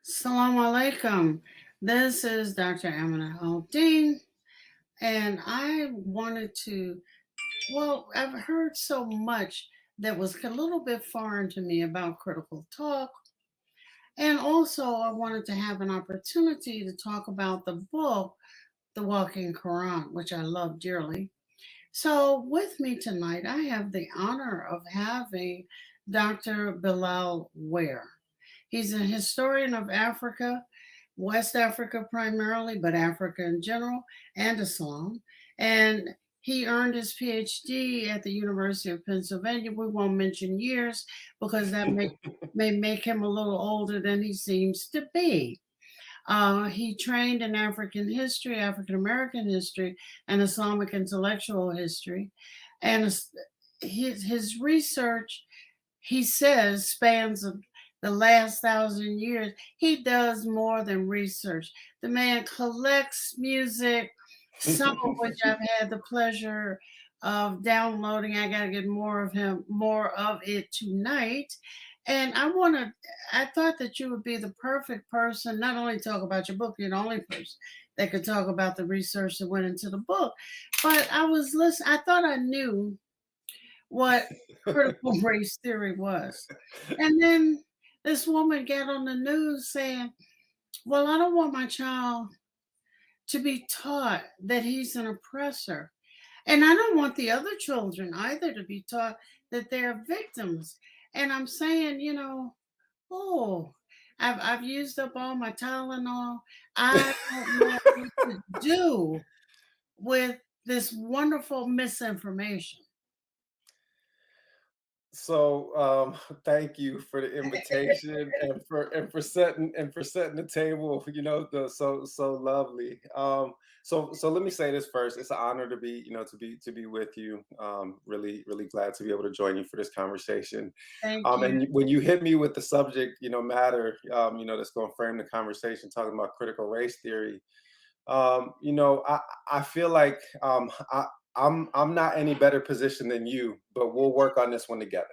Assalamu alaikum. This is Dr. Amina Al-Din, and I wanted to, I've heard so much that was a little bit foreign to me about critical talk. And also, I wanted to have an opportunity to talk about the book, The Walking Quran, which I love dearly. So, with me tonight, I have the honor of having Dr. Bilal Ware. He's a historian of Africa, West Africa primarily, but Africa in general, and Islam. And he earned his PhD at the University of Pennsylvania. We won't mention years because may make him a little older than he seems to be. He trained in African history, African American history, and Islamic intellectual history. And his research, he says, spans the last 1,000 years. He does more than research. The man collects music, some of which I've had the pleasure of downloading. I got to get more of it tonight. And I thought that you would be the perfect person, not only to talk about your book, you're the only person that could talk about the research that went into the book. But I was listening, I thought I knew what critical race theory was. And then this woman got on the news saying, well, I don't want my child to be taught that he's an oppressor. And I don't want the other children either to be taught that they're victims. And I'm saying, oh, I've used up all my Tylenol. I don't know what to do with this wonderful misinformation. Thank you for the invitation and for setting the table. So lovely. So let me say this first. It's an honor to be with you. Really glad to be able to join you for this conversation. Thank you. And when you hit me with the subject matter, that's going to frame the conversation, talking about critical race theory. I feel like I'm not any better position than you, but we'll work on this one together.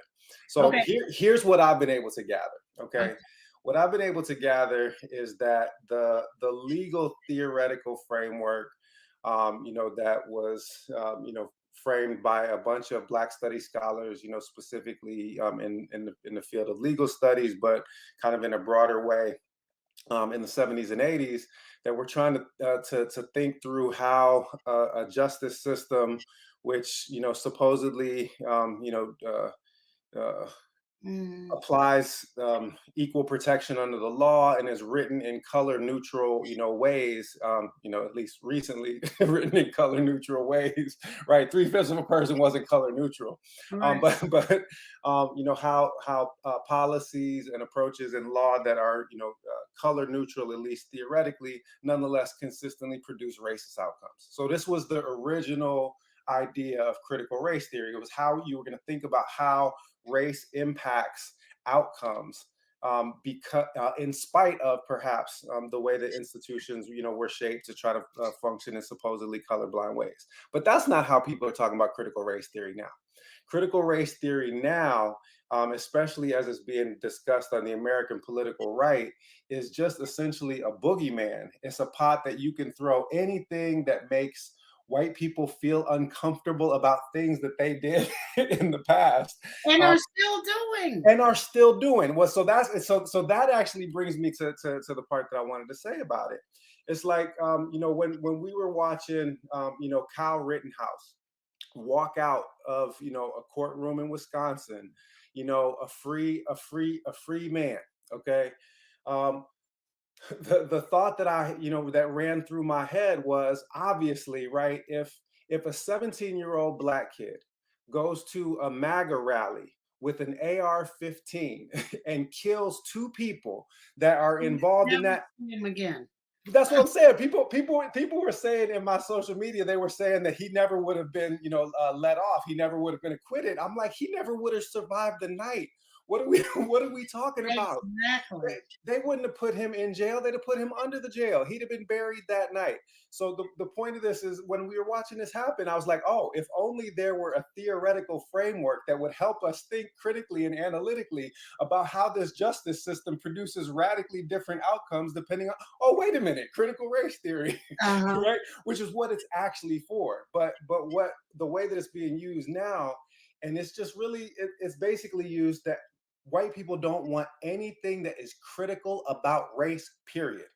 So Okay. here's what I've been able to gather. Okay. Okay. What I've been able to gather is that the legal theoretical framework, that was, framed by a bunch of Black studies scholars, specifically in the field of legal studies, but kind of in a broader way, in the 70s and 80s, that we're trying to think through how a justice system, which supposedly uh, Mm. applies equal protection under the law and is written in color neutral ways, at least recently written in color neutral ways, right? Three-fifths of a person wasn't color neutral. Right. How policies and approaches in law that are color neutral, at least theoretically, nonetheless consistently produce racist outcomes. So this was the original idea of critical race theory. It was how you were going to think about how race impacts outcomes, because in spite of perhaps the way that institutions were shaped to try to function in supposedly colorblind ways. But that's not how people are talking about critical race theory now. Critical race theory now, especially as it's being discussed on the American political right, is just essentially a boogeyman. It's a pot that you can throw anything that makes white people feel uncomfortable about things that they did in the past, And um, are still doing. and are still doing. Well, so that actually brings me to the part that I wanted to say about it. It's like, when we were watching Kyle Rittenhouse walk out of a courtroom in Wisconsin, a free man. Okay. um, the thought that that ran through my head was, obviously, right, if a 17-year-old Black kid goes to a MAGA rally with an AR-15 and kills two people that are involved in Never that. see him again. That's what I'm saying. People were saying in my social media, they were saying that he never would have been let off. He never would have been acquitted. I'm like, he never would have survived the night. What are we what are we talking about? Exactly. They wouldn't have put him in jail. They'd have put him under the jail. He'd have been buried that night. So the point of this is when we were watching this happen, I was like, oh, if only there were a theoretical framework that would help us think critically and analytically about how this justice system produces radically different outcomes depending on, oh, wait a minute, critical race theory, Uh-huh. right? Which is what it's actually for. But what the way that it's being used now, and it's just really, it's basically used that white people don't want anything that is critical about race, period.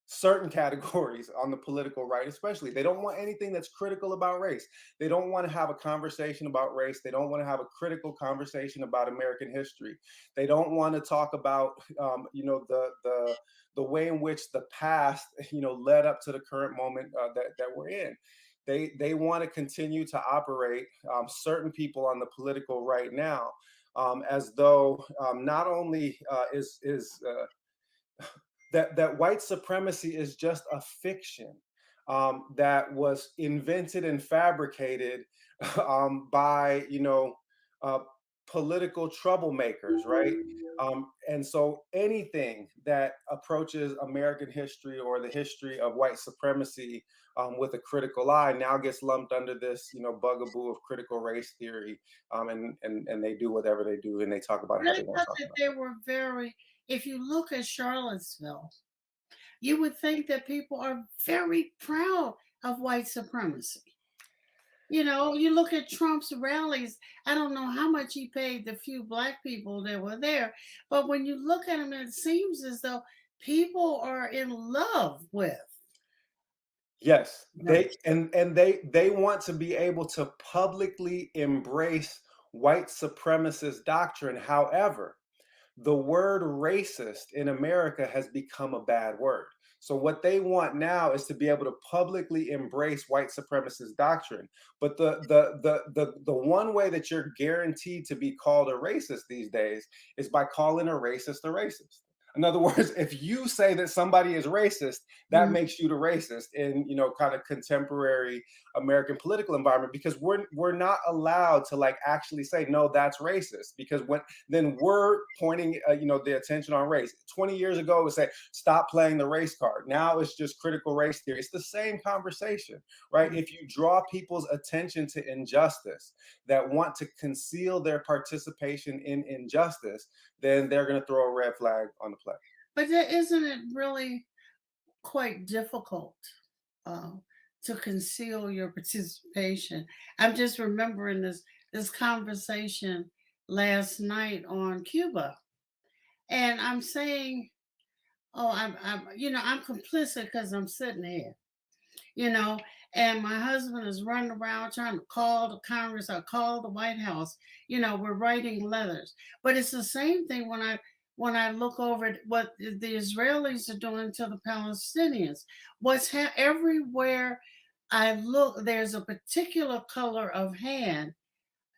Certain categories on the political right, especially, they don't want anything that's critical about race. They don't want to have a conversation about race. They don't want to have a critical conversation about American history. They don't want to talk about, the way in which the past, led up to the current moment that we're in. They want to continue to operate certain people on the political right now as though not only is that white supremacy is just a fiction that was invented and fabricated by uh, political troublemakers, right? And so anything that approaches American history or the history of white supremacy with a critical eye now gets lumped under this, bugaboo of critical race theory, and they do whatever they do, and they talk about how I they want to thought talk that about they were very, if you look at Charlottesville, you would think that people are very proud of white supremacy. You know, you look at Trump's rallies, I don't know how much he paid the few black people that were there, but when you look at him, it seems as though people are in love with Yes, them. they want to be able to publicly embrace white supremacist doctrine. However, the word racist in America has become a bad word. So what they want now is to be able to publicly embrace white supremacist doctrine. But the one way that you're guaranteed to be called a racist these days is by calling a racist a racist. In other words, if you say that somebody is racist, that Mhm. makes you the racist in kind of contemporary American political environment, because we're not allowed to like actually say no, that's racist, because when then we're pointing the attention on race. 20 years ago it would say stop playing the race card. Now it's just critical race theory. It's the same conversation, right? If you draw people's attention to injustice, that want to conceal their participation in injustice, then they're going to throw a red flag on the play. But that isn't it really quite difficult uh, to conceal your participation? I'm just remembering this conversation last night on Cuba, and I'm saying, "Oh, I'm complicit because I'm sitting here, you know." And my husband is running around trying to call the Congress or call the White House. You know, we're writing letters, but it's the same thing when I look over at what the Israelis are doing to the Palestinians. Everywhere I look, there's a particular color of hand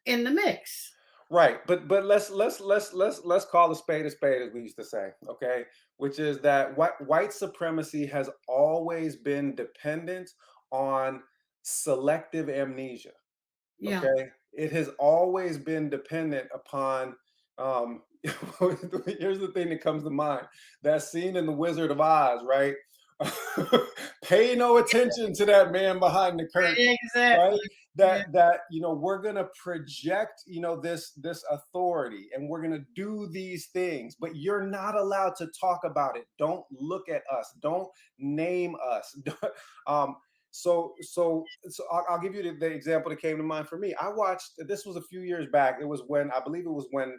in the mix. Right, but let's call a spade, as we used to say, okay? Which is that white supremacy has always been dependent on selective amnesia. Yeah. Okay, it has always been dependent upon. Um, Here's the thing that comes to mind: that scene in The Wizard of Oz, right? Pay no attention to that man behind the curtain, right? Exactly. Yeah. That we're gonna project this authority, and we're gonna do these things, but you're not allowed to talk about it. Don't look at us. Don't name us. um, so I'll give you the example that came to mind for me. I watched, this was a few years back. It was when, I believe it was when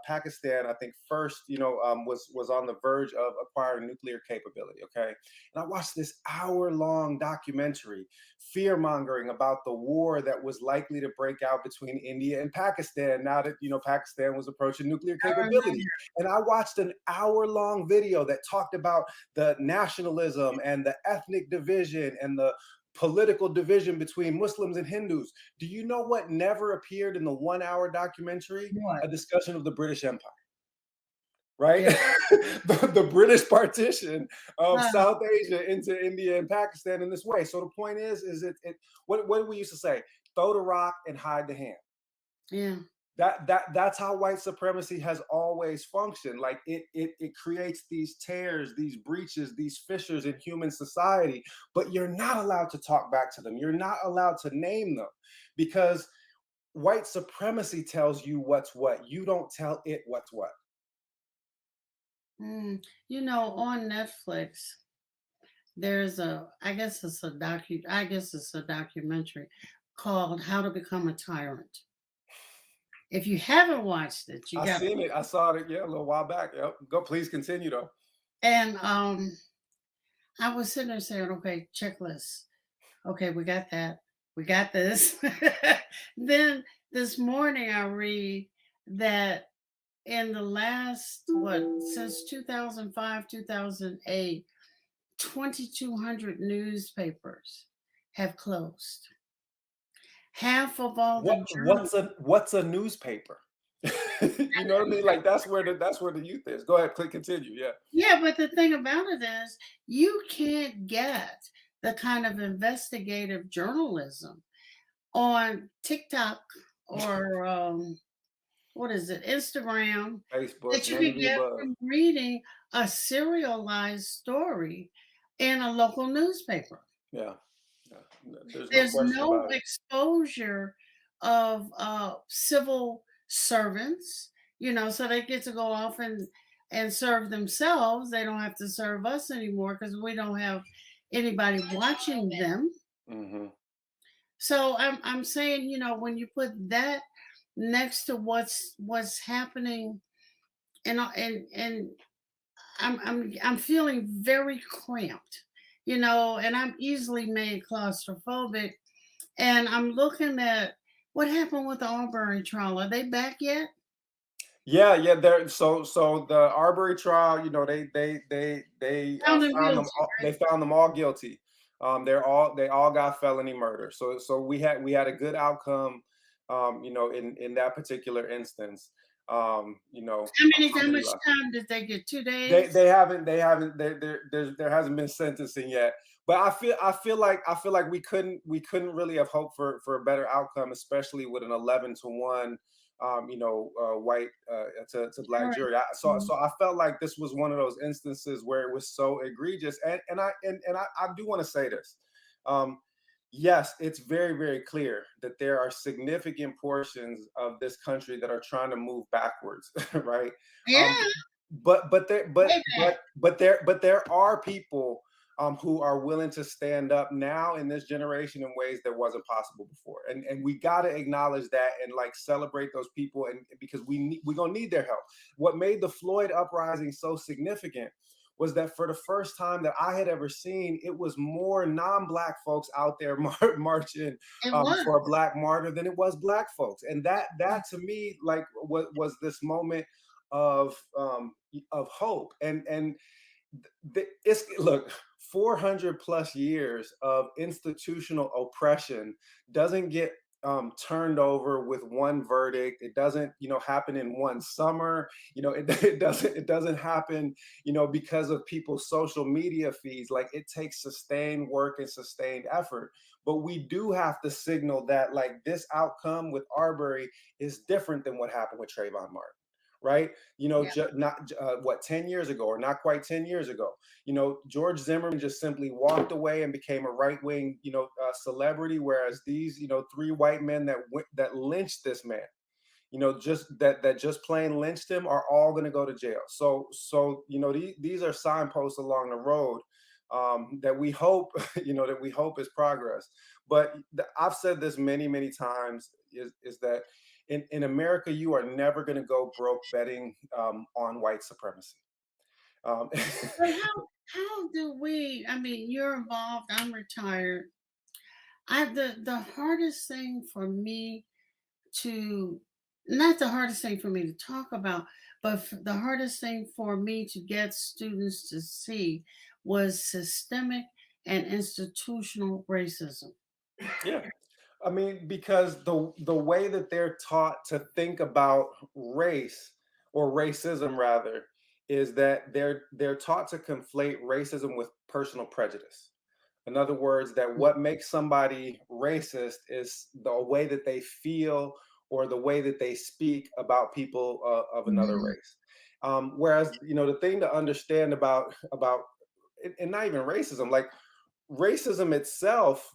Pakistan, I think first, was on the verge of acquiring nuclear capability. Okay, and I watched this hour-long documentary, fear mongering about the war that was likely to break out between India and Pakistan now that Pakistan was approaching nuclear I remember. capability. And I watched an hour-long video that talked about the nationalism and the ethnic division and the political division between Muslims and Hindus. Do you know what never appeared in the 1 hour documentary? What? A discussion of the British Empire, right? Yeah. The British partition of Uh, South Asia into India and Pakistan in this way. So the point is what do we used to say? Throw the rock and hide the hand. yeah. That's how white supremacy has always functioned. Like it creates these tears, these breaches, these fissures in human society, but you're not allowed to talk back to them. You're not allowed to name them because white supremacy tells you what's what. You don't tell it what's what. Mm. On Netflix, there's I guess it's a documentary called How to Become a Tyrant. If you haven't watched it, you I got seen it. I saw it, yeah, a little while back. Yep. Go, please continue though. and I was sitting there saying, okay, checklist. Okay, we got that. We got this. Then this morning I read that in the last since 2005, 2008, 2,200 newspapers have closed. Half of all the journal. What's a newspaper? You know what I mean? Like that's where the youth is. Go ahead, click continue. Yeah. Yeah, but the thing about it is you can't get the kind of investigative journalism on TikTok or what is it, Instagram, Facebook, that you none could of the get above. from reading a serialized story in a local newspaper. Yeah. Yeah. There's no There's question no about it. exposure of civil servants, so they get to go off and serve themselves. They don't have to serve us anymore because we don't have anybody watching them. Hmm. So I'm saying, when you put that next to what's happening, and I'm feeling very cramped, and I'm easily made claustrophobic. And I'm looking at what happened with the Auburn Troll. Are they back yet? Yeah, yeah. There. So the Arbery trial, they Found him found them. guilty, They right? found them all guilty. They all got felony murder. So we had a good outcome. In that particular instance. How much Alhamdulillah. time did they get? 2 They days? they haven't they haven't there hasn't been sentencing yet. But I feel like we couldn't really have hoped for a better outcome, especially with an 11-1 white to black Right. jury. So I felt like this was one of those instances where it was so egregious. And I do want to say this. Um, yes, it's very, very clear that there are significant portions of this country that are trying to move backwards, right? Um, Yeah, way but there are people who are willing to stand up now in this generation in ways that wasn't possible before, and we got to acknowledge that and like celebrate those people, and because we're gonna need their help. What made the Floyd uprising so significant was that for the first time that I had ever seen, it was more non-black folks out there marching it was. for a black martyr than it was black folks, and that to me like was this moment of hope. And it's look, 400 plus years of institutional oppression doesn't get turned over with one verdict. It doesn't happen in one summer. It doesn't happen because of people's social media feeds. Like, it takes sustained work and sustained effort. But we do have to signal that like this outcome with Arbery is different than what happened with Trayvon Martin, right? Yeah. Not what, 10 years ago, or not quite 10 years ago, George Zimmerman just simply walked away and became a right-wing celebrity, whereas these three white men that lynched this man, just that just plain lynched him, are all going to go to jail. These are signposts along the road that we hope is progress. But I've said this many, many times, is that in America, you are never going to go broke betting on white supremacy. Um, But how do we? I mean, you're involved. I'm retired. The hardest thing for me to not the hardest thing for me to talk about, but the hardest thing for me to get students to see was systemic and institutional racism. yeah, I mean, because the way that they're taught to think about race, or racism rather, is that they're taught to conflate racism with personal prejudice. In other words, that what makes somebody racist is the way that they feel, or the way that they speak about people of another Mhm. race. Whereas, the thing to understand about and not even racism, like racism itself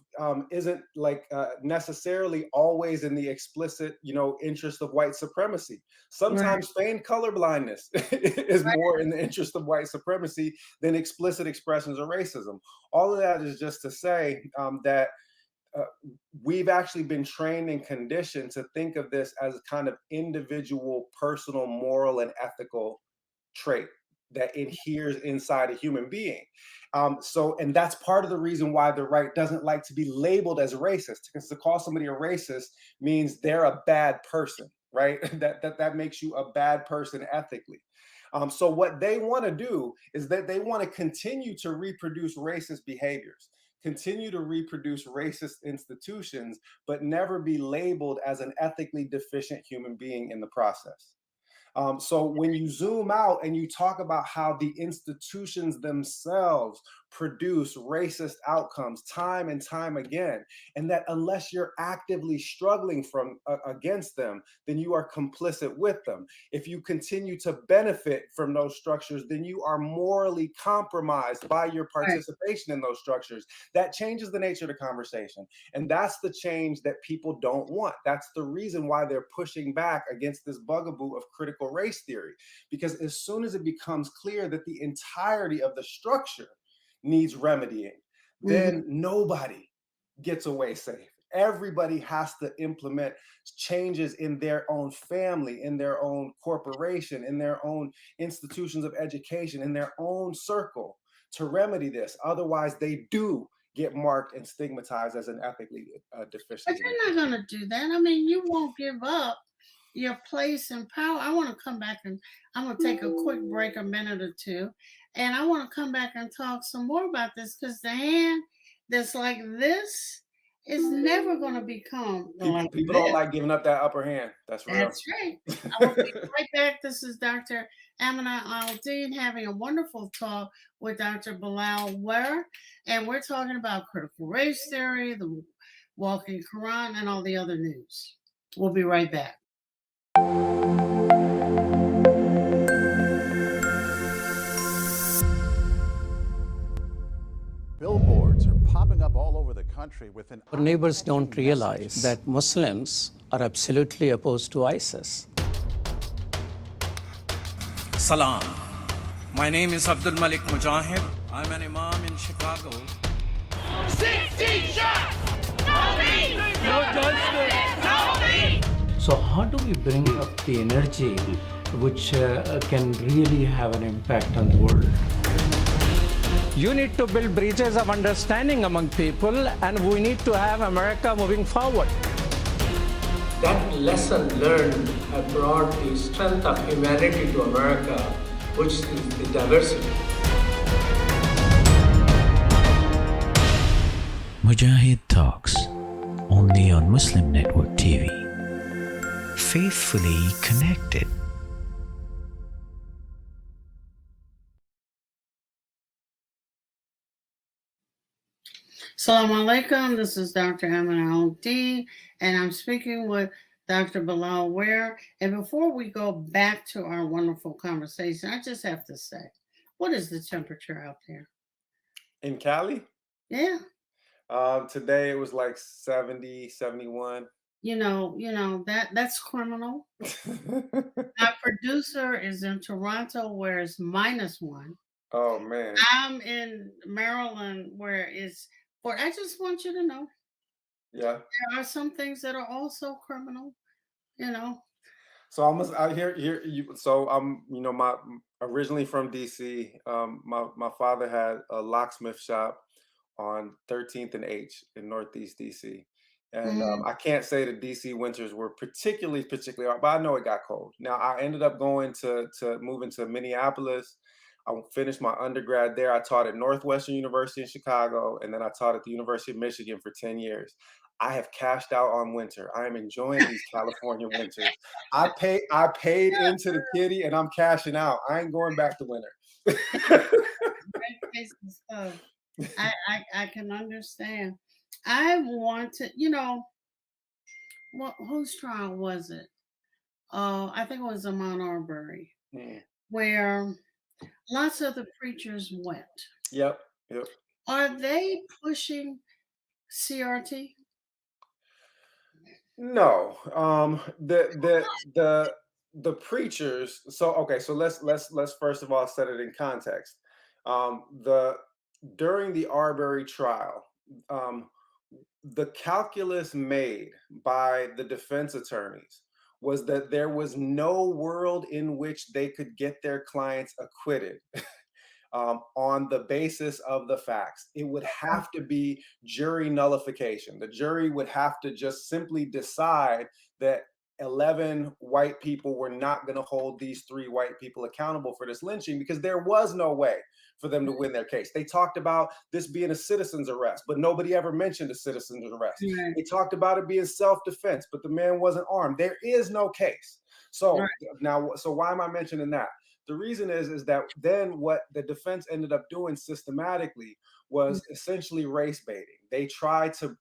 isn't like necessarily always in the explicit interest of white supremacy. Right. Sometimes feigned colorblindness is Right. more in the interest of white supremacy than explicit expressions of racism. All of that is just to say that uh, we've actually been trained and conditioned to think of this as a kind of individual, personal, moral, and ethical trait that adheres inside a human being. And that's part of the reason why the right doesn't like to be labeled as racist, because to call somebody a racist means they're a bad person, right? that makes you a bad person ethically. So what they want to do is that they want to continue to reproduce racist behaviors, continue to reproduce racist institutions, but never be labeled as an ethically deficient human being in the process. So when you zoom out and you talk about how the institutions themselves produce racist outcomes time and time again, and that unless you're actively struggling against them, then you are complicit with them. If you continue to benefit from those structures, then you are morally compromised by your Right. participation in those structures. That changes the nature of the conversation. And that's the change that people don't want. That's the reason why they're pushing back against this bugaboo of critical race theory. Because as soon as it becomes clear that the entirety of the structure needs remedying, Mhm. then nobody gets away safe. Everybody has to implement changes in their own family, in their own corporation, in their own institutions of education, in their own circle to remedy this. Otherwise, they do get marked and stigmatized as an ethically deficient But human you're being. not gonna do that. I mean, you won't give up your place and power. I want to come back and I'm gonna take a quick break, a minute or two, and I want to come back and talk some more about this because the hand that's like this is never gonna become People like people don't this. like giving up that upper hand. That's real. That's right. I will be right back. This is Dr. Amina Al-Din having a wonderful talk with Dr. Bilal Ware, and we're talking about critical race theory, the walking Quran, and all the other news. We'll be right back. Billboards are popping up all over the country with an Our neighbors don't eye-catching realize message. that Muslims are absolutely opposed to ISIS. Salam. My name is Abdul Malik Mujahid. I'm an imam in Chicago. 60 shots! No me! No justice! No me! So how do we bring up the energy which can really have an impact on the world? You need to build bridges of understanding among people, and we need to have America moving forward. That lesson learned brought the strength of humanity to America, which is the diversity. Mujahid Talks, only on Muslim Network TV. Faithfully connected. Assalamu alaikum. This is Dr. Amina Al-Din, and I'm speaking with Dr. Bilal Ware. And before we go back to our wonderful conversation, I just have to say, what is the temperature out there? In Cali, Yeah. today it was like 70, 71. That's criminal. My producer is in Toronto where it's -1. Oh man. I'm in Maryland where it's for I just want you to know Yeah. there are some things that are also criminal, you know. So I hear you. So I'm, my originally from DC. My father had a locksmith shop on 13th and H in Northeast DC, and Mhm. I can't say the DC winters were particularly hot, but I know it got cold. Now I ended up going to moving to Minneapolis. I finished my undergrad there. I taught at Northwestern University in Chicago, and then I taught at the University of Michigan for 10 years. I have cashed out on winter. I am enjoying these California winters. I paid into the kitty and I'm cashing out. I ain't going back to winter. Great place and stuff. I can understand. I want to, whose trial was it? I think it was Amon Arbery, Mm. where lots of the preachers went. Yep. Yep. Are they pushing CRT? No, the preachers. So okay, so let's first of all set it in context. The During the Arbery trial, um, the calculus made by the defense attorneys was that there was no world in which they could get their clients acquitted on the basis of the facts. It would have to be jury nullification. The jury would have to just simply decide that 11 white people were not going to hold these 3 white people accountable for this lynching because there was no way for them to win their case. They talked about this being a citizen's arrest, but nobody ever mentioned a citizen's arrest. Right, They talked about it being self-defense, but the man wasn't armed. There is no case. So right, now, so why am I mentioning that? The reason is that then what the defense ended up doing systematically mm, was essentially race baiting. They tried to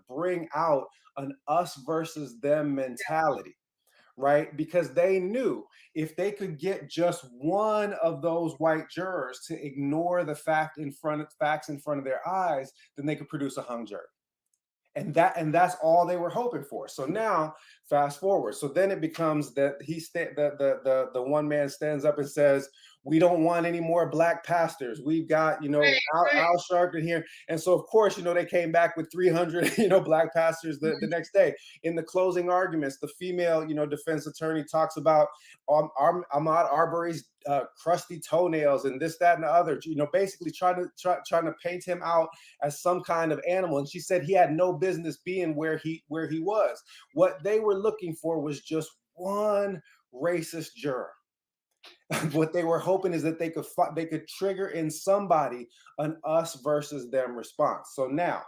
bring out an us versus them mentality, right? Because they knew if they could get just one of those white jurors to ignore the facts in front of their eyes, then they could produce a hung jury. And that's all they were hoping for. So now fast forward, so then it becomes that the one man stands up and says, we don't want any more black pastors. We've got, right, Al Sharpton here. And so of course, they came back with 300 black pastors the next day. In the closing arguments, the female defense attorney talks about Ahmaud Arbery's crusty toenails and this, that, and the other, basically trying to paint him out as some kind of animal. And she said he had no business being where he was. What they were looking for was just one racist juror. What they were hoping is that they could trigger in somebody an us versus them response. So now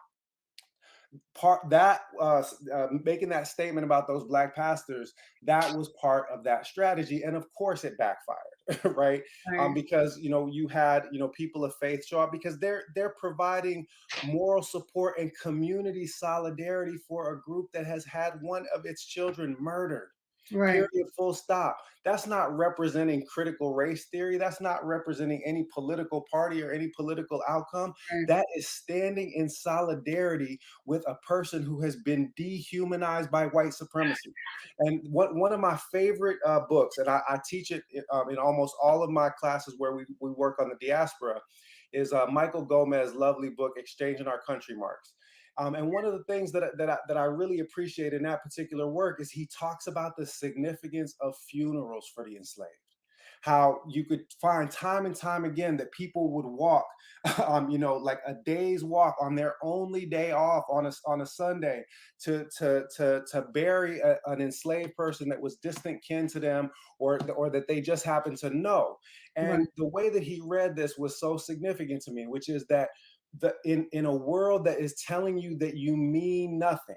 making that statement about those black pastors, that was part of that strategy, and of course it backfired. Right? right, Because you had people of faith show up because they're providing moral support and community solidarity for a group that has had one of its children murdered. right, Period, full stop. That's not representing critical race theory. That's not representing any political party or any political outcome. right. That is standing in solidarity with a person who has been dehumanized by white supremacy. And one of my favorite books, and I teach it in almost all of my classes where we work on the diaspora, is Michael Gomez's lovely book, Exchanging Our Country Marks. And one of the things that I really appreciate in that particular work is he talks about the significance of funerals for the enslaved. How you could find time and time again that people would walk, like a day's walk on their only day off on a Sunday to bury an enslaved person that was distant kin to them, or that they just happened to know. Right. And the way that he read this was so significant to me, which is that in a world that is telling you that you mean nothing,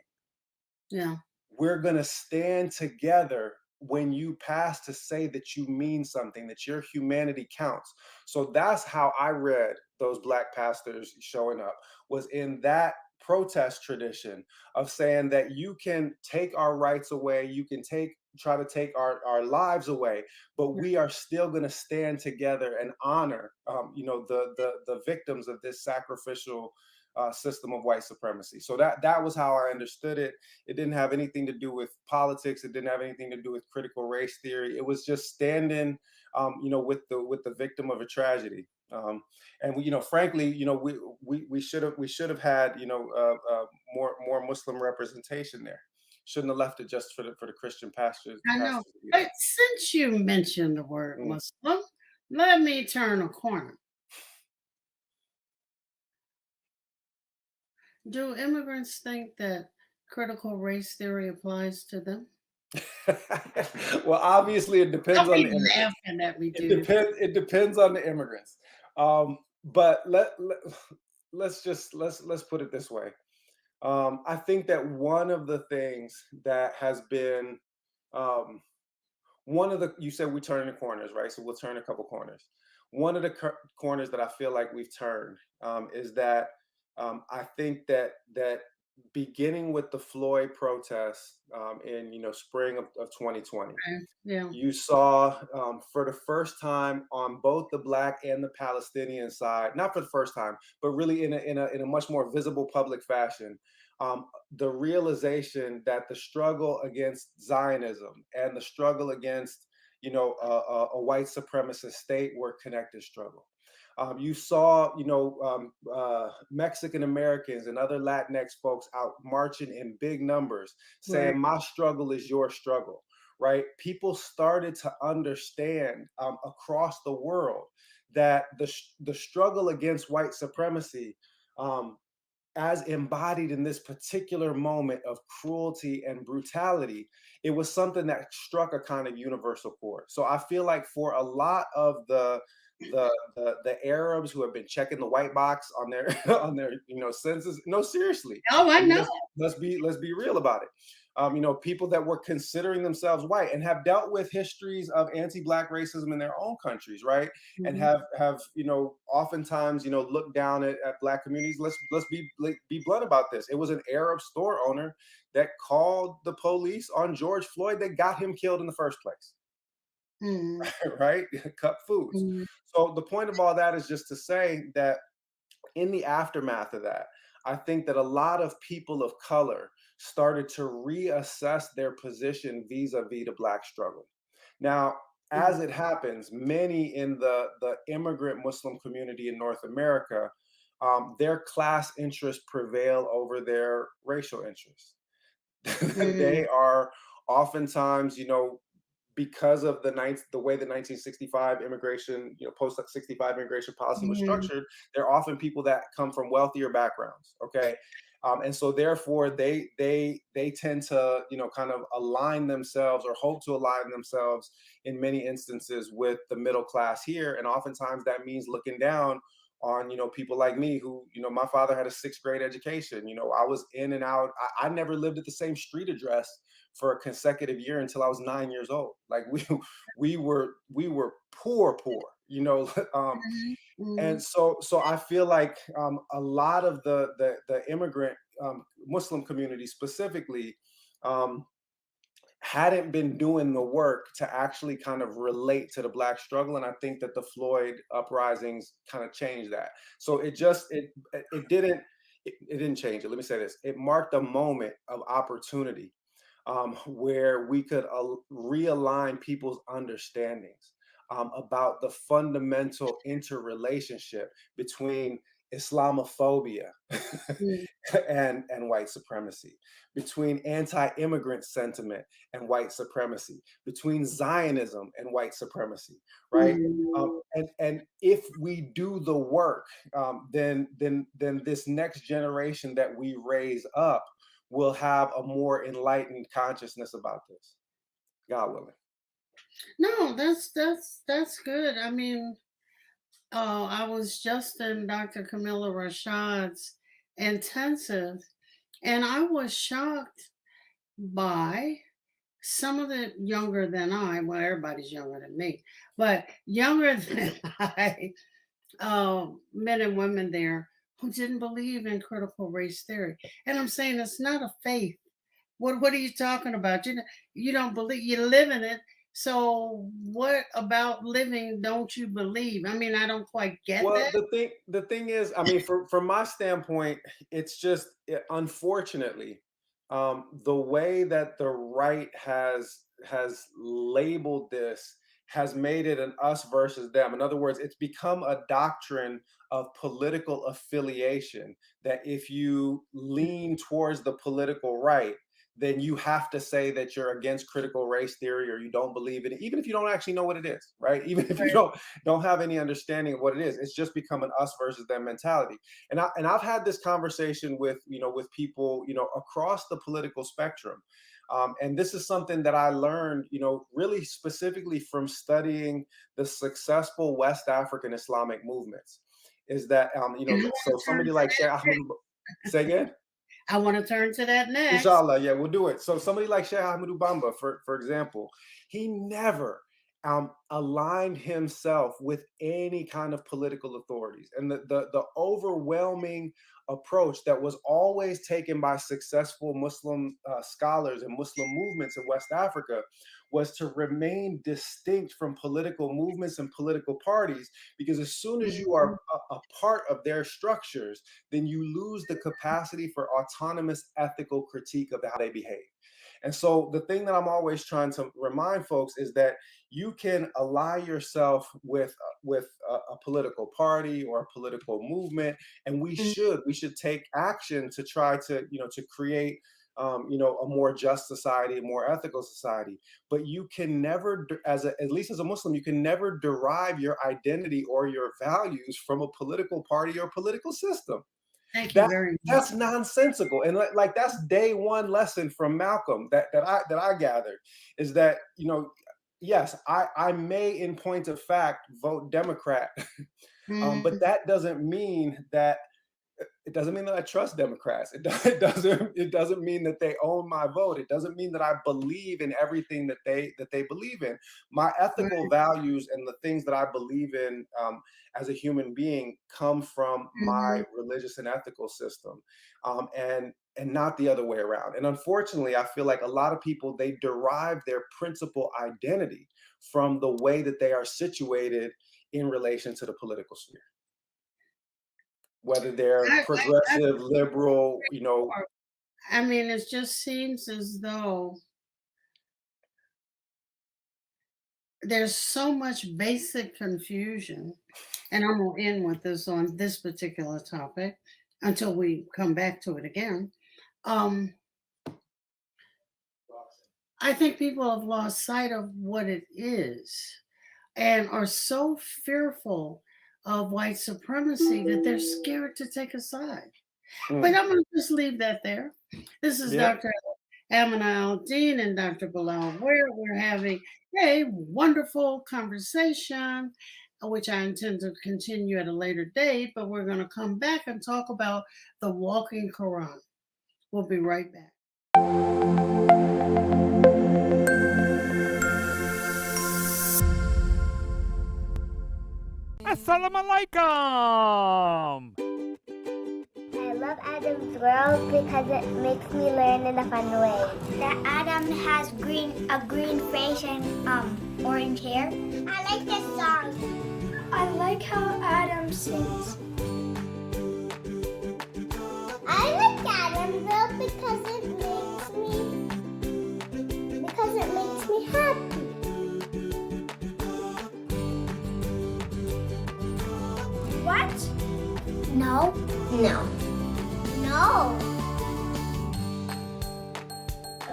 Yeah. we're going to stand together when you pass to say that you mean something, that your humanity counts. So that's how I read those black pastors showing up, was in that protest tradition of saying that you can take our rights away, you can try to take our lives away, but we are still going to stand together and honor the victims of this sacrificial system of white supremacy. So that was how I understood it. It didn't have anything to do with politics. It didn't have anything to do with critical race theory. It was just standing, with the victim of a tragedy. And frankly, we should have had, more Muslim representation there. Shouldn't have left it just for the Christian pastors. I know. But since you mentioned the word Mm. Muslim, let me turn a corner. Do immigrants think that critical race theory applies to them? Well, obviously, it depends Don't on be the immigrant. laughing at me, It dude. depends. It depends on the immigrants. But let's put it this way. I think that one of the things that has been um, you said we turn the corners, right? So we'll turn a couple corners. One of the corners that I feel like we've turned is that I think that beginning with the Floyd protests in spring of 2020. Okay. Yeah. You saw for the first time on both the Black and the Palestinian side, not for the first time, but really in a much more visible public fashion, the realization that the struggle against Zionism and the struggle against a white supremacist state were connected struggle. You saw, Mexican Americans and other Latinx folks out marching in big numbers, Right. saying, "My struggle is your struggle." Right? People started to understand across the world that the struggle against white supremacy, um, as embodied in this particular moment of cruelty and brutality, it was something that struck a kind of universal chord. So I feel like for a lot of the Arabs who have been checking the white box on their on their census, no, seriously, Oh, I I mean, know. let's be real about it. People that were considering themselves white and have dealt with histories of anti-black racism in their own countries, right? And Mhm. have oftentimes looked down at black communities. Let's be blunt about this. It was an Arab store owner that called the police on George Floyd that got him killed in the first place. Mhm. Right? Cup foods. Mhm. So the point of all that is just to say that in the aftermath of that, I think that a lot of people of color started to reassess their position vis-a-vis the black struggle. Now, Mhm. as it happens, many in the immigrant Muslim community in North America, their class interests prevail over their racial interests. Mhm. They are oftentimes, because of the way the 1965 immigration, post 65 immigration policy was Mhm. structured, they're often people that come from wealthier backgrounds. Okay. And so therefore they tend to kind of align themselves or hope to align themselves in many instances with the middle class here, and oftentimes that means looking down on people like me who, my father had a sixth grade education. I was in and out. I never lived at the same street address for a consecutive year until I was 9 years old. Like we were poor. Mhm. And Mhm. so I feel like a lot of the immigrant Muslim community specifically um, hadn't been doing the work to actually kind of relate to the black struggle, and I think that the Floyd uprisings kind of changed that. So it didn't change it. Let me say this: it marked a moment of opportunity where we could realign people's understandings about the fundamental interrelationship between Islamophobia Mhm. and white supremacy, between anti-immigrant sentiment and white supremacy, between Zionism and white supremacy, right? Mhm. And if we do the work, then this next generation that we raise up will have a more enlightened consciousness about this. God willing. No, that's good. I mean, I was just in Dr. Camilla Rashad's intensive, and I was shocked by some of the younger than I. Well, everybody's younger than me, but younger than I, men and women there who didn't believe in critical race theory. And I'm saying it's not a faith. What are you talking about? You don't believe, you live in it. So what about living don't you believe? I mean, I don't quite get Well, that. the thing is, I mean, from my standpoint, it's just unfortunately the way that the right has labeled this has made it an us versus them. In other words, it's become a doctrine of political affiliation that if you lean towards the political right, then you have to say that you're against critical race theory or you don't believe in it, even if you don't actually know what it is, right? Even if you Right. don't have any understanding of what it is. It's just become an us versus them mentality. And I've had this conversation with people across the political spectrum. And this is something that I learned, really specifically from studying the successful West African Islamic movements. Is that And so somebody like Sheikh Ahmed, say again? I want to turn to that next. Inshallah, yeah, we'll do it. So somebody like Sheikh Ahmadou Bamba, for example, he never aligned himself with any kind of political authorities. And the overwhelming approach that was always taken by successful Muslim scholars and Muslim movements in West Africa was to remain distinct from political movements and political parties, because as soon as you are a part of their structures, then you lose the capacity for autonomous ethical critique of how they behave. And so the thing that I'm always trying to remind folks is that you can ally yourself with a political party or a political movement, and we should take action to try to to create a more just society, a more ethical society. But you can never, at least as a Muslim, you can never derive your identity or your values from a political party or political system. Thank you very much. That's nonsensical, and like that's day one lesson from Malcolm that I gathered is that yes, I may in point of fact vote Democrat, but that doesn't mean that I trust Democrats. It doesn't mean that they own my vote. It doesn't mean that I believe in everything that they believe in. My ethical values and the things that I believe in as a human being come from my religious and ethical system, and not the other way around. And unfortunately, I feel like a lot of people, they derive their principal identity from the way that they are situated in relation to the political sphere, whether they're progressive, liberal, I mean, it just seems as though there's so much basic confusion, and I'm going to end with this on this particular topic until we come back to it again. I think people have lost sight of what it is and are so fearful of white supremacy that they're scared to take a side. But I'm going to just leave that there. This is Dr. Amina Al-Din and Dr. Bilal Ware. We're having a wonderful conversation, which I intend to continue at a later date, but we're going to come back and talk about the walking Quran. We'll be right back. Assalamu alaikum! I love Adam's world because it makes me learn in a fun way. That Adam has a green face and orange hair. I like this song. I like how Adam sings. I like Adam's world because it makes me happy. What? No.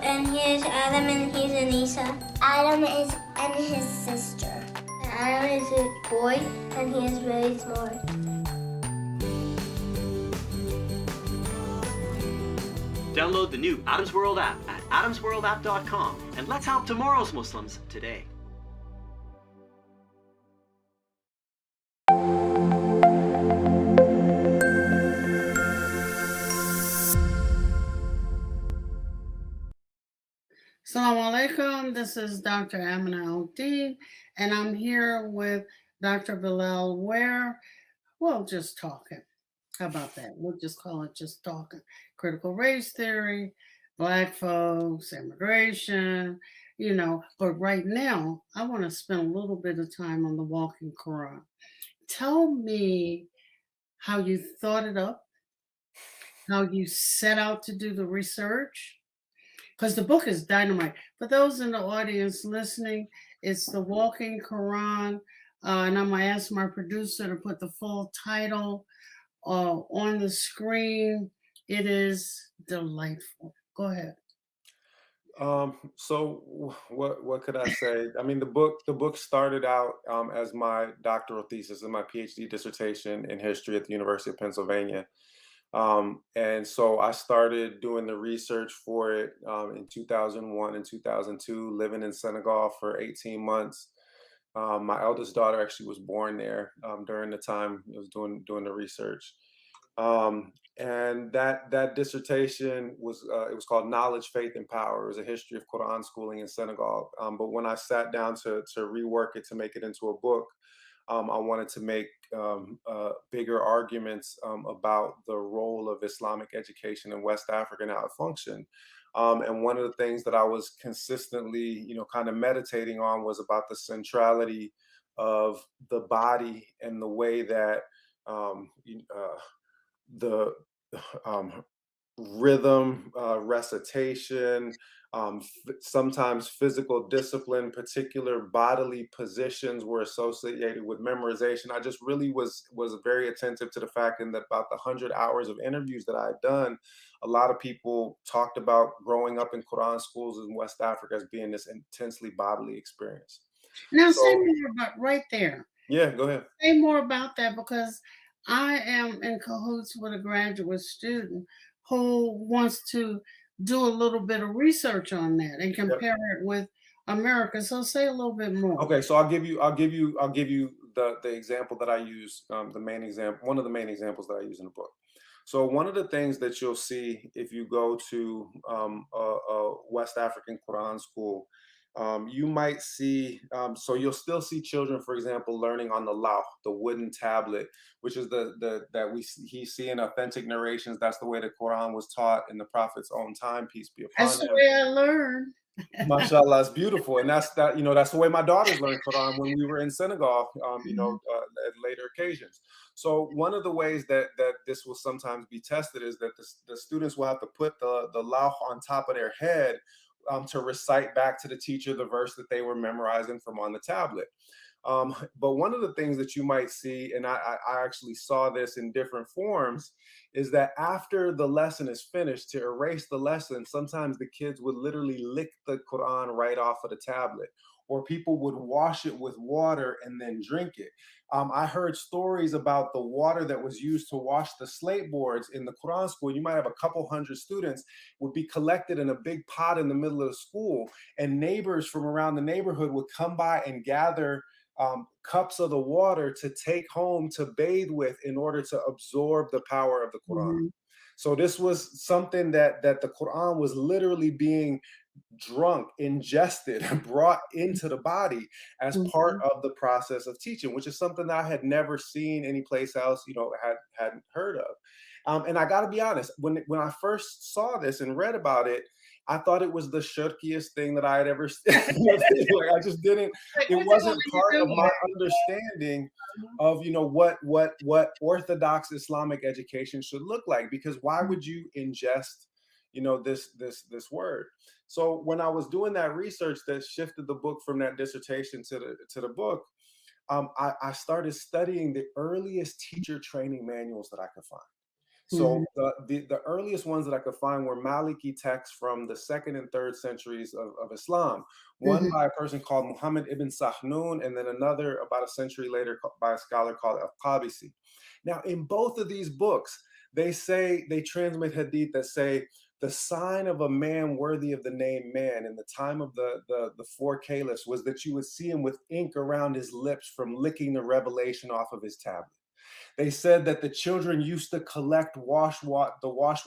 And here's Adam and here's Anissa. Adam is and his sister. Adam is a boy and he is really smart. Download the new Adam's World app at adamsworldapp.com and let's help tomorrow's Muslims today. Assalamu alaikum. This is Dr. Amina Al-Din, and I'm here with Dr. Bilal Ware. Well, just talking. How about that? We'll just call it just talking. Critical race theory, Black folks, immigration, But right now, I want to spend a little bit of time on the walking Quran. Tell me how you thought it up, how you set out to do the research, because the book is dynamite. For those in the audience listening, it's The Walking Quran, and I'm going to ask my producer to put the full title on the screen. It is delightful. Go ahead. So what could I say? I mean, the book started out as my doctoral thesis and my PhD dissertation in history at the University of Pennsylvania. And so I started doing the research for it in 2001 and 2002, living in Senegal for 18 months. My eldest daughter actually was born there during the time I was doing the research. And that dissertation was it was called Knowledge, Faith, and Power. It was a history of Quran schooling in Senegal. But when I sat down to rework it to make it into a book, I wanted to make bigger arguments about the role of Islamic education in West Africa and how it functioned. And one of the things that I was consistently, kind of meditating on was about the centrality of the body and the way that the rhythm, recitation, sometimes physical discipline, particular bodily positions were associated with memorization. I just really was very attentive to the fact in that about the 100 hours of interviews that I had done, a lot of people talked about growing up in Quran schools in West Africa as being this intensely bodily experience. Now, say So more about right there. yeah, go ahead. Say more about that because I am in cahoots with a graduate student who wants to do a little bit of research on that and Yep. compare it with America. So say a little bit more. Okay, so I'll give you the example that I use, the main example, one of the main examples that I use in the book. So one of the things that you'll see if you go to a West African Quran school, you might see, so you'll still see children, for example, learning on the lawh, the wooden tablet, which is the that he see in authentic narrations. That's the way the Quran was taught in the Prophet's own time, peace be That's upon the him. way I learned. Mashallah, it's beautiful, and that's the way my daughters learned Quran when we were in Senegal, at later occasions. So one of the ways that this will sometimes be tested is that the students will have to put the lawh on top of their head to recite back to the teacher the verse that they were memorizing from on the tablet. But one of the things that you might see, and I actually saw this in different forms, is that after the lesson is finished, to erase the lesson, sometimes the kids would literally lick the Quran right off of the tablet, or people would wash it with water and then drink it. I heard stories about the water that was used to wash the slate boards in the Quran school. You might have a couple hundred students, would be collected in a big pot in the middle of the school, and neighbors from around the neighborhood would come by and gather cups of the water to take home to bathe with in order to absorb the power of the Quran. Mhm. So this was something that the Quran was literally being drunk, ingested, brought into the body as part Mhm. of the process of teaching, which is something that I had never seen anyplace else, hadn't heard of. And I got to be honest, when I first saw this and read about it, I thought it was the shirkiest thing that I had ever seen. Like I just didn't. Like, It what wasn't are you part of my doing? understanding of what Orthodox Islamic education should look like. Because why would you ingest this word? So when I was doing that research that shifted the book from that dissertation to the book, I started studying the earliest teacher training manuals that I could find. Mhm. So the earliest ones that I could find were Maliki texts from the second and third centuries of Islam. One Mhm. by a person called Muhammad ibn Sahnun, and then another about a century later by a scholar called Al-Qabisi. Now, in both of these books, they transmit hadith that say the sign of a man worthy of the name man in the time of the four caliphs was that you would see him with ink around his lips from licking the revelation off of his tablet. They said that the children used to collect the wash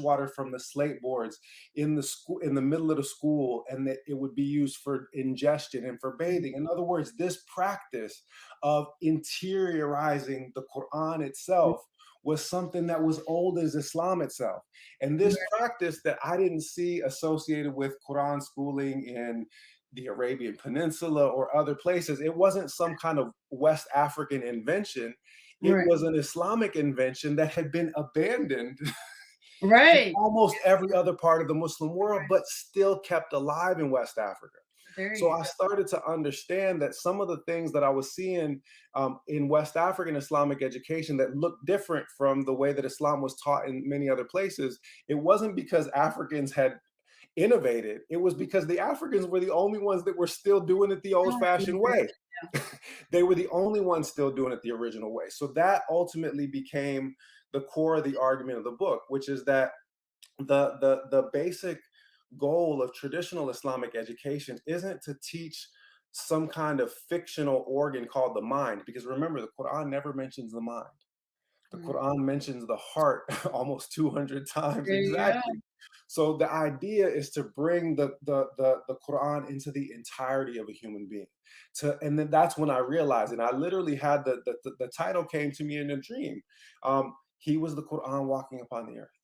water from the slate boards in the school, in the middle of the school, and that it would be used for ingestion and for bathing. In other words, this practice of interiorizing the Quran itself was something that was old as Islam itself. And this practice that I didn't see associated with Quran schooling in the Arabian Peninsula or other places, it wasn't some kind of West African invention. It Right. was an Islamic invention that had been abandoned in Right. almost every other part of the Muslim world, but still kept alive in West Africa. There So you I started to understand that some of the things that I was seeing in West African Islamic education that looked different from the way that Islam was taught in many other places, it wasn't because Africans had innovated. It was because the Africans were the only ones that were still doing it the old-fashioned go. way. They were the only ones still doing it the original way. So that ultimately became the core of the argument of the book, which is that the basic goal of traditional Islamic education isn't to teach some kind of fictional organ called the mind, because remember, the Quran never mentions the mind. The Mm. Quran mentions the heart almost 200 times There you go. exactly. So the idea is to bring the Quran into the entirety of a human being. And then that's when I realized, and I literally had the title came to me in a dream. He was the Quran walking upon the earth.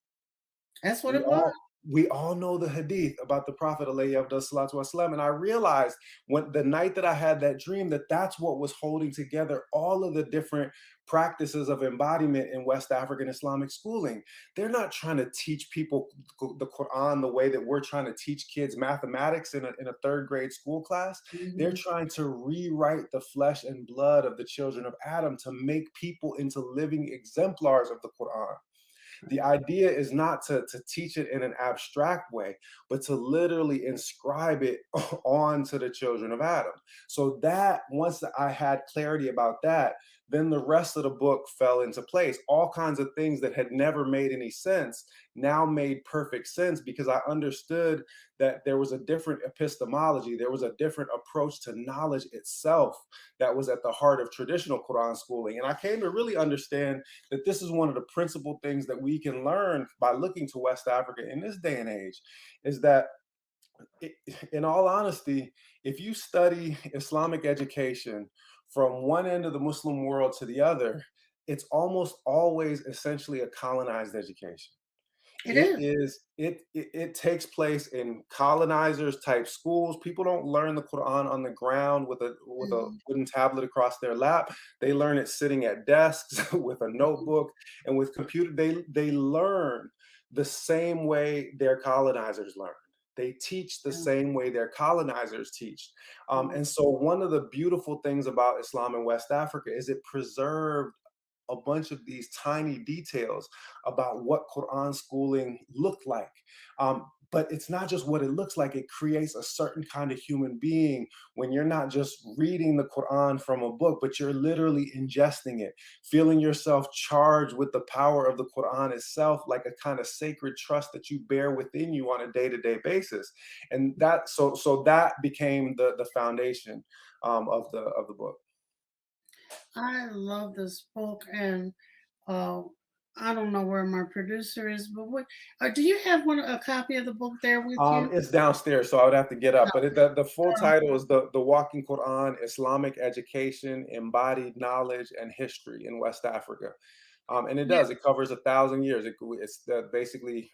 That's what We it was. all we all know the hadith about the Prophet alayhi afdal salatu wasalam, and I realized when the night that I had that dream that that's what was holding together all of the different practices of embodiment in West African Islamic schooling. They're not trying to teach people the Quran the way that we're trying to teach kids mathematics in a third grade school class. They're Mhm. trying to rewrite the flesh and blood of the children of Adam to make people into living exemplars of the Quran. The idea is not to teach it in an abstract way, but to literally inscribe it onto the children of Adam. So that once I had clarity about that, then the rest of the book fell into place. All kinds of things that had never made any sense now made perfect sense because I understood that there was a different epistemology, there was a different approach to knowledge itself that was at the heart of traditional Quran schooling. And I came to really understand that this is one of the principal things that we can learn by looking to West Africa in this day and age is that in all honesty, if you study Islamic education from one end of the Muslim world to the other, it's almost always essentially a colonized education. It is. It takes place in colonizers type schools. People don't learn the Quran on the ground with a Mhm. wooden tablet across their lap. They learn it sitting at desks with a Mhm. notebook and with computer. They learn the same way their colonizers learned. They teach the Yeah. same way their colonizers teach. Mhm. And so one of the beautiful things about Islam in West Africa is it preserved a bunch of these tiny details about what Quran schooling looked like. But it's not just what it looks like, it creates a certain kind of human being when you're not just reading the Quran from a book, but you're literally ingesting it, feeling yourself charged with the power of the Quran itself, like a kind of sacred trust that you bear within you on a day-to-day basis. And so that became the foundation of the book. I love this book, and uh, I don't know where my producer is, but what do you have a copy of the book there with you? It's downstairs, so I would have to get up. But the full No. title is the Walking Quran: Islamic Education, Embodied Knowledge, and History in West Africa. And it Yeah, does. It covers 1,000 years. It's basically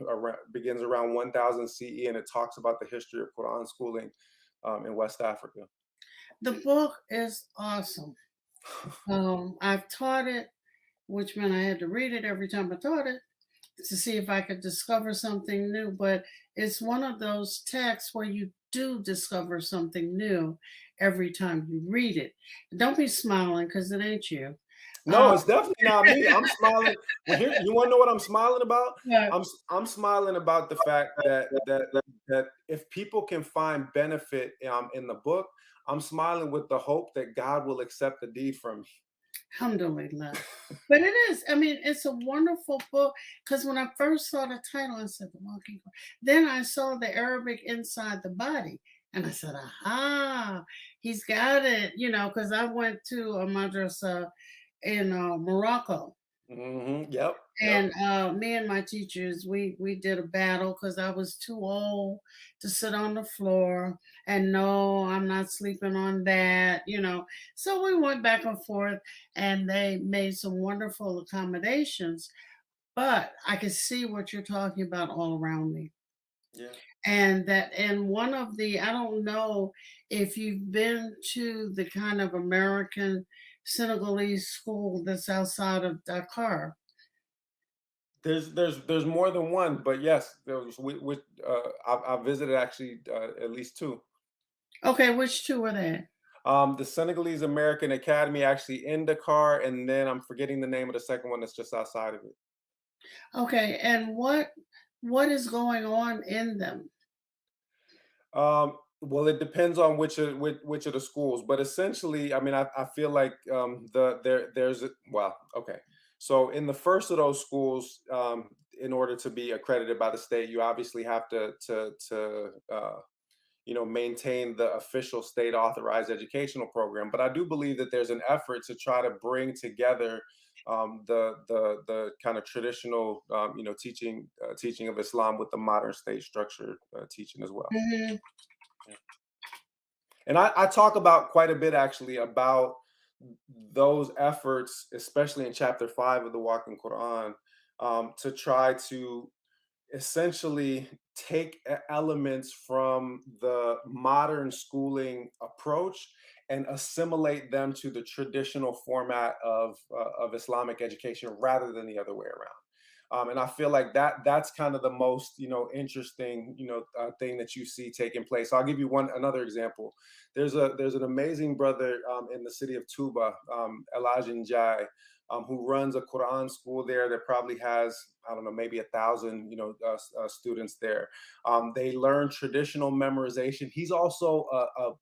begins around 1000 CE, and it talks about the history of Quran schooling in West Africa. the book is awesome. I've taught it, which meant I had to read it every time I taught it to see if I could discover something new. But it's one of those texts where you do discover something new every time you read it. Don't be smiling because it ain't you. Uh, No, it's definitely not me. I'm smiling. Well, here, you want to know what I'm smiling about? but I'm smiling about the fact that if people can find benefit in the book, I'm smiling with the hope that God will accept the deed from me. alhamdulillah. But it is. I mean, it's a wonderful book because when I first saw the title, I said, The Walking Quran. Then I saw the Arabic inside the body. And I said, aha, he's got it, because I went to a madrasa in Morocco. Yep. Yep. And me and my teachers, we did a battle because I was too old to sit on the floor. And no, I'm not sleeping on that. So we went back and forth, and they made some wonderful accommodations. But I could see what you're talking about all around me. Yeah. And one of I don't know if you've been to the kind of American Senegalese school that's outside of Dakar. There's more than one, but yes, there was I visited actually at least two. Okay, which two are they? The Senegalese American Academy actually in Dakar, and then I'm forgetting the name of the second one that's just outside of it. Okay, and what is going on in them? Well, it depends on which of the schools, but essentially, I mean, I feel like well, okay. So in the first of those schools, in order to be accredited by the state, you obviously have to maintain the official state authorized educational program. But I do believe that there's an effort to try to bring together the kind of traditional teaching of Islam with the modern state structure teaching as well. Mhm. And I talk about quite a bit actually about those efforts, especially in chapter 5 of the Walking Quran, to try to essentially take elements from the modern schooling approach and assimilate them to the traditional format of Islamic education rather than the other way around. And I feel like that's kind of the most interesting thing that you see taking place. So I'll give you another example. There's an amazing brother in the city of Tuba, Elijah Njai, who runs a Quran school there that probably has, I don't know, maybe 1,000 students there. They learn traditional memorization. He's also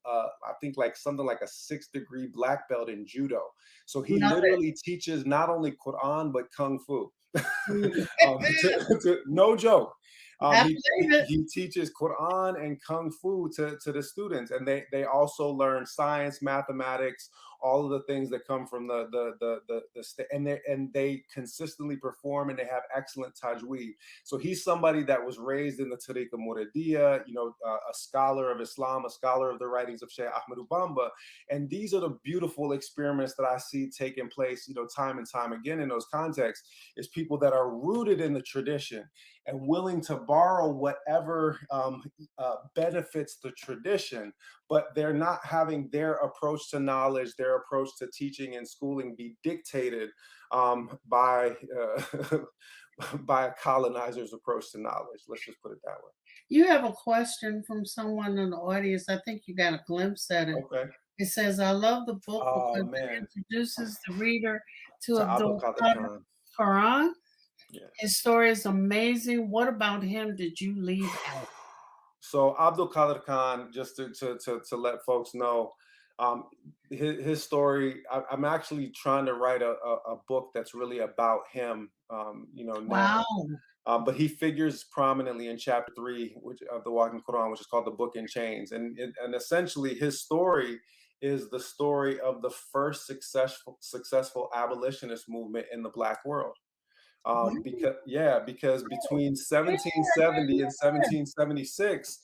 I think like something like a 6th degree black belt in judo. So he Love it. literally teaches not only Quran but kung fu. Mhm. No joke. I believe it. He teaches Quran and Kung Fu to the students, and they also learn science, mathematics, all of the things that come from and they consistently perform, and they have excellent tajweed. So he's somebody that was raised in the Tariqa Muridiyya, a scholar of Islam, a scholar of the writings of Sheikh Ahmadu Bamba, and these are the beautiful experiments that I see taking place, time and time again in those contexts. Is people that are rooted in the tradition and willing to borrow whatever benefits the tradition, but they're not having their approach to knowledge, their approach to teaching and schooling be dictated by by a colonizer's approach to knowledge. Let's just put it that way. You have a question from someone in the audience. I think you got a glimpse at it. Okay. It says, I love the book Oh because it man, introduces the reader to to Abdul Abdul Qadir Qadir Khan. Quran. Yeah. His story is amazing. What about him did you leave out? So Abdul Qadir Khan, just to let folks know, his story. I'm actually trying to write a book that's really about him. Now. Wow. But he figures prominently in chapter 3 of the Walking Quran, which is called the Book in Chains, and essentially his story is the story of the first successful abolitionist movement in the Black world. Because between 1770 and 1776,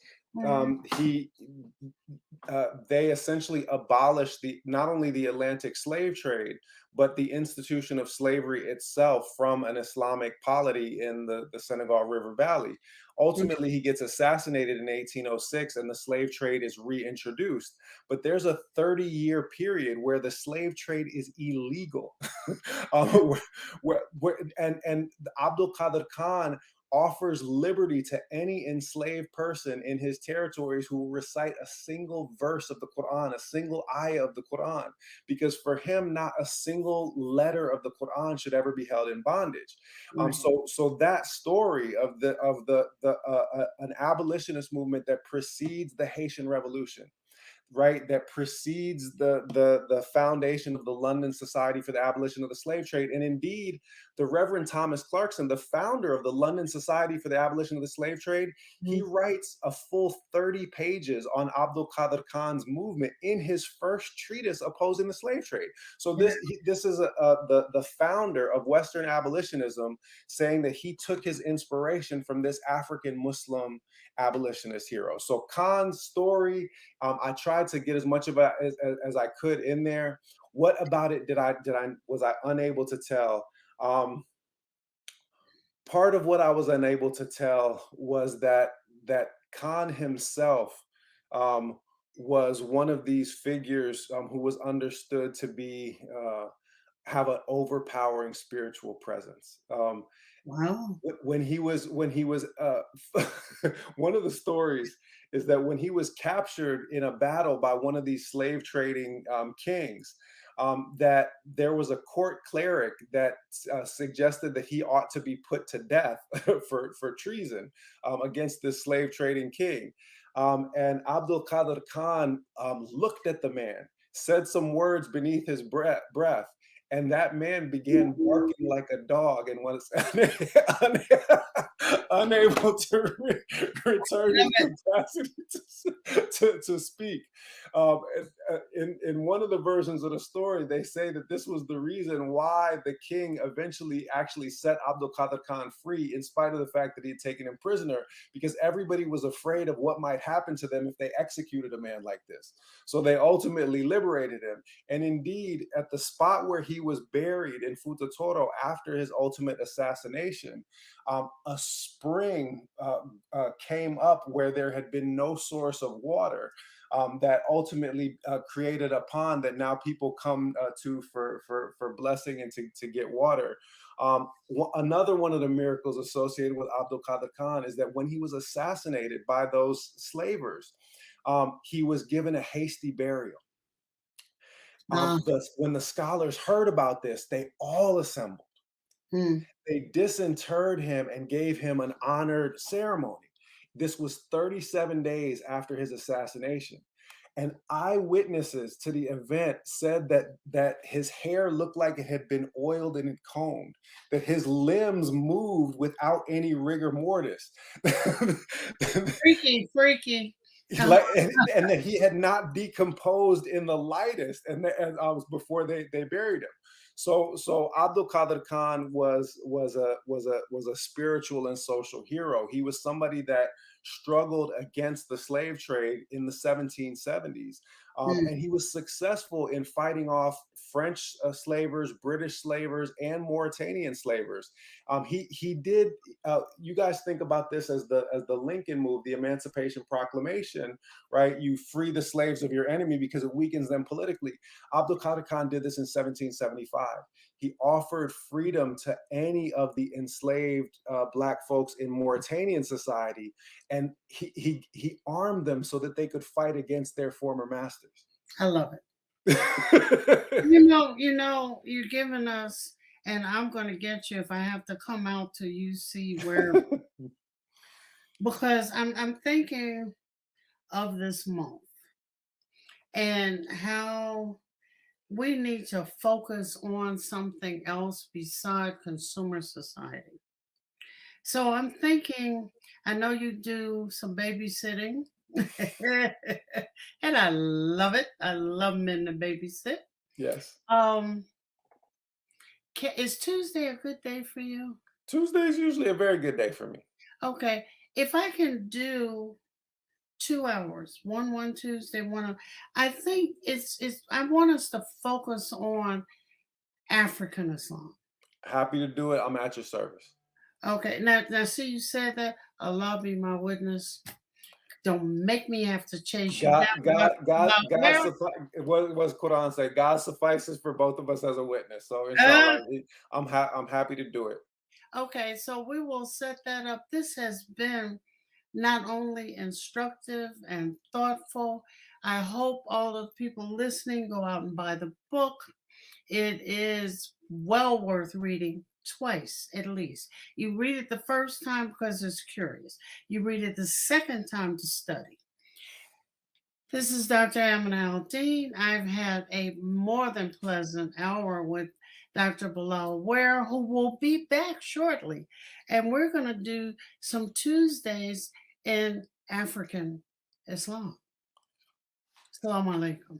they essentially abolished not only the Atlantic slave trade, but the institution of slavery itself from an Islamic polity in the Senegal River Valley. Ultimately, he gets assassinated in 1806 and the slave trade is reintroduced. But there's a 30-year period where the slave trade is illegal. And Abdul Qadir Khan offers liberty to any enslaved person in his territories who will recite a single verse of the Quran, a single ayah of the Quran, because for him, not a single letter of the Quran should ever be held in bondage. So that story of an abolitionist movement that precedes the Haitian Revolution, right, that precedes the foundation of the London Society for the Abolition of the Slave Trade. And indeed, the Reverend Thomas Clarkson, the founder of the London Society for the Abolition of the Slave Trade, he writes a full 30 pages on Abdul Qadir Khan's movement in his first treatise opposing the slave trade. So this is the founder of Western abolitionism saying that he took his inspiration from this African Muslim abolitionist hero. So Khan's story, I tried to get as much of it as I could in there. What about it was I unable to tell? Part of what I was unable to tell was that Khan himself was one of these figures who was understood to be have an overpowering spiritual presence. Wow. When he was one of the stories is that when he was captured in a battle by one of these slave trading kings, that there was a court cleric that suggested that he ought to be put to death for treason against this slave trading king. And Abdul Qadir Khan looked at the man, said some words beneath his breath, and that man began barking like a dog and was unable to return his capacity to speak. In one of the versions of the story, they say that this was the reason why the king eventually actually set Abdul Qadir Khan free, in spite of the fact that he had taken him prisoner, because everybody was afraid of what might happen to them if they executed a man like this. So they ultimately liberated him. And indeed, at the spot where he was buried in Futa Toro after his ultimate assassination, a spring came up where there had been no source of water. That ultimately created a pond that now people come to for blessing and to get water. Another one of the miracles associated with Abdul Qadir Khan is that when he was assassinated by those slavers, he was given a hasty burial. When the scholars heard about this, they all assembled. They disinterred him and gave him an honored ceremony. This was 37 days after his assassination. And eyewitnesses to the event said that his hair looked like it had been oiled and combed, that his limbs moved without any rigor mortis. Freaky. And that he had not decomposed in the lightest, and before they buried him. So Abdul Qadir Khan was a spiritual and social hero. He was somebody that struggled against the slave trade in the 1770s, and he was successful in fighting off French slavers, British slavers, and Mauritanian slavers. He did. You guys think about this as the Lincoln move, the Emancipation Proclamation, right? You free the slaves of your enemy because it weakens them politically. Abdul Qadir Khan did this in 1775. He offered freedom to any of the enslaved Black folks in Mauritanian society, and he armed them so that they could fight against their former masters. I love it. you know, you're giving us, and I'm going to get you if I have to come out to UC where, because I'm thinking of this month and how we need to focus on something else beside consumer society. So I'm thinking, I know you do some babysitting, and I love it. I love men to babysit. Yes. Is Tuesday a good day for you? Tuesday is usually a very good day for me. Okay. If I can do 2 hours, one Tuesday, one. I think it's. I want us to focus on African Islam. Happy to do it. I'm at your service. Okay. Now, see, you said that. Allah be my witness. Don't make me have to chase you down. What was Quran say? God suffices for both of us as a witness. So inshallah, I'm happy to do it. Okay, so we will set that up. This has been not only instructive and thoughtful. I hope all the people listening go out and buy the book. It is well worth reading twice at least. You read it the first time because it's curious. You read it the second time to study. This is Dr. Amina Al-Din. I've had a more than pleasant hour with Dr. Bilal Ware, who will be back shortly. And we're going to do some Tuesdays in African Islam. Assalamu alaikum.